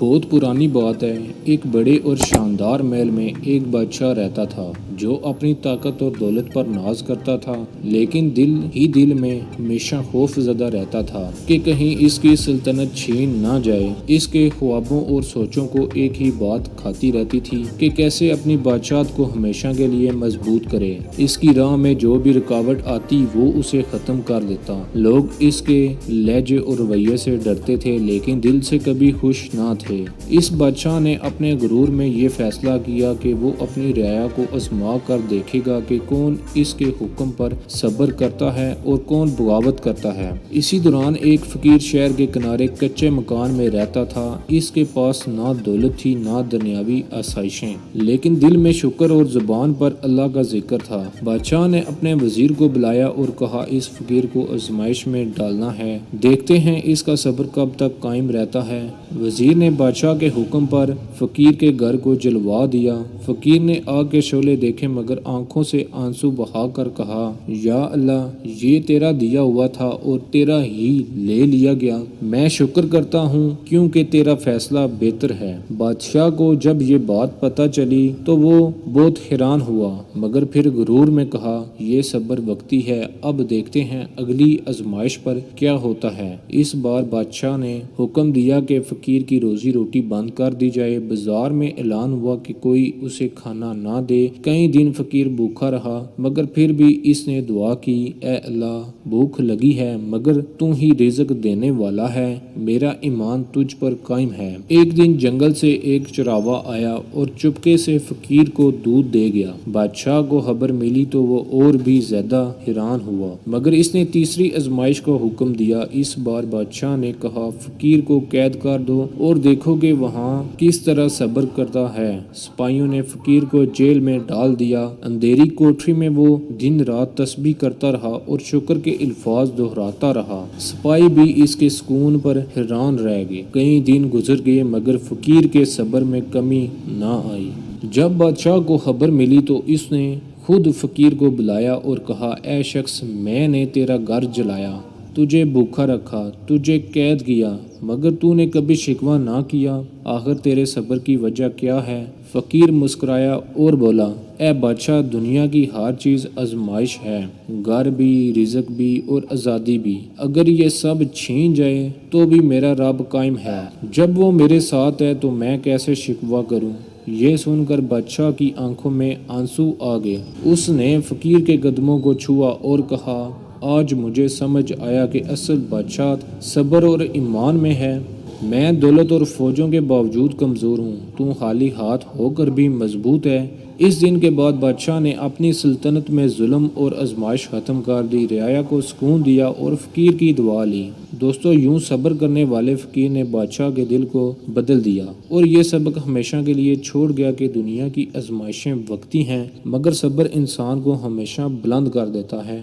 بہت پرانی بات ہے، ایک بڑے اور شاندار محل میں ایک بادشاہ رہتا تھا جو اپنی طاقت اور دولت پر ناز کرتا تھا، لیکن دل ہی دل میں ہمیشہ خوف زدہ رہتا تھا کہ کہیں اس کی سلطنت چھین نہ جائے۔ اس کے خوابوں اور سوچوں کو ایک ہی بات کھاتی رہتی تھی کہ کیسے اپنی بادشاہت کو ہمیشہ کے لیے مضبوط کرے۔ اس کی راہ میں جو بھی رکاوٹ آتی وہ اسے ختم کر دیتا۔ لوگ اس کے لہجے اور رویے سے ڈرتے تھے، لیکن دل سے کبھی خوش نہ تھے۔ اس بادشاہ نے اپنے غرور میں یہ فیصلہ کیا کہ وہ اپنی رعایا کو آزما کر دیکھے گا کہ کون اس کے حکم پر صبر کرتا ہے اور کون بغاوت کرتا ہے۔ اسی دوران ایک فقیر شہر کے کنارے کچے مکان میں رہتا تھا۔ اس کے پاس نہ دولت تھی نہ دنیاوی آسائشیں، لیکن دل میں شکر اور زبان پر اللہ کا ذکر تھا۔ بادشاہ نے اپنے وزیر کو بلایا اور کہا، اس فقیر کو آزمائش میں ڈالنا ہے، دیکھتے ہیں اس کا صبر کب تک قائم رہتا ہے۔ وزیر نے بادشاہ کے حکم پر فقیر کے گھر کو جلوا دیا۔ فقیر نے آگ کے شعلے دیکھے مگر آنکھوں سے آنسو بہا کر کہا، یا اللہ، یہ تیرا دیا ہوا تھا اور تیرا ہی لے لیا گیا۔ میں شکر کرتا ہوں کیونکہ تیرا فیصلہ بہتر ہے۔ بادشاہ کو جب یہ بات پتہ چلی تو وہ بہت حیران ہوا، مگر پھر غرور میں کہا، یہ صبر وقتی ہے، اب دیکھتے ہیں اگلی آزمائش پر کیا ہوتا ہے۔ اس بار بادشاہ نے حکم دیا کہ فقیر کی روزی روٹی بند کر دی جائے۔ بازار میں اعلان ہوا کہ کوئی اسے کھانا نہ دے۔ کئی دن فقیر بھوکا رہا، مگر پھر بھی اس نے دعا کی، اے اللہ، بھوک لگی ہے مگر تو ہی رزق دینے والا ہے، میرا ایمان تجھ پر قائم ہے۔ ایک دن جنگل سے ایک چراوا آیا اور چپکے سے فقیر کو دودھ دے گیا۔ بادشاہ کو خبر ملی تو وہ اور بھی زیادہ حیران ہوا، مگر اس نے تیسری آزمائش کا حکم دیا۔ اس بار بادشاہ نے کہا، فقیر کو قید کر دو اور دیکھو کہ وہاں کس طرح صبر کرتا ہے۔ سپاہیوں نے فقیر کو جیل میں ڈال دیا۔ اندھیری کوٹری میں وہ دن رات تسبیح کرتا رہا اور شکر کے الفاظ دہراتا رہا۔ سپاہی بھی اس کے سکون پر حیران رہ گئے۔ کئی دن گزر گئے مگر فقیر کے صبر میں کمی نہ آئی۔ جب بادشاہ کو خبر ملی تو اس نے خود فقیر کو بلایا اور کہا، اے شخص، میں نے تیرا گھر جلایا، تجھے بھوکا رکھا، تجھے قید کیا، مگر تو نے کبھی شکوہ نہ کیا۔ آخر تیرے صبر کی وجہ کیا ہے؟ فقیر مسکرایا اور بولا، اے بادشاہ، دنیا کی ہر چیز آزمائش ہے، گھر بھی، رزق بھی اور آزادی بھی۔ اگر یہ سب چھین جائے تو بھی میرا رب قائم ہے۔ جب وہ میرے ساتھ ہے تو میں کیسے شکوہ کروں؟ یہ سن کر بادشاہ کی آنکھوں میں آنسو آ گئے۔ اس نے فقیر کے قدموں کو چھوا اور کہا، آج مجھے سمجھ آیا کہ اصل بادشاہت صبر اور ایمان میں ہے۔ میں دولت اور فوجوں کے باوجود کمزور ہوں، تو خالی ہاتھ ہو کر بھی مضبوط ہے۔ اس دن کے بعد بادشاہ نے اپنی سلطنت میں ظلم اور آزمائش ختم کر دی، رعایا کو سکون دیا اور فقیر کی دعا لی۔ دوستو، یوں صبر کرنے والے فقیر نے بادشاہ کے دل کو بدل دیا اور یہ سبق ہمیشہ کے لیے چھوڑ گیا کہ دنیا کی آزمائشیں وقتی ہیں، مگر صبر انسان کو ہمیشہ بلند کر دیتا ہے۔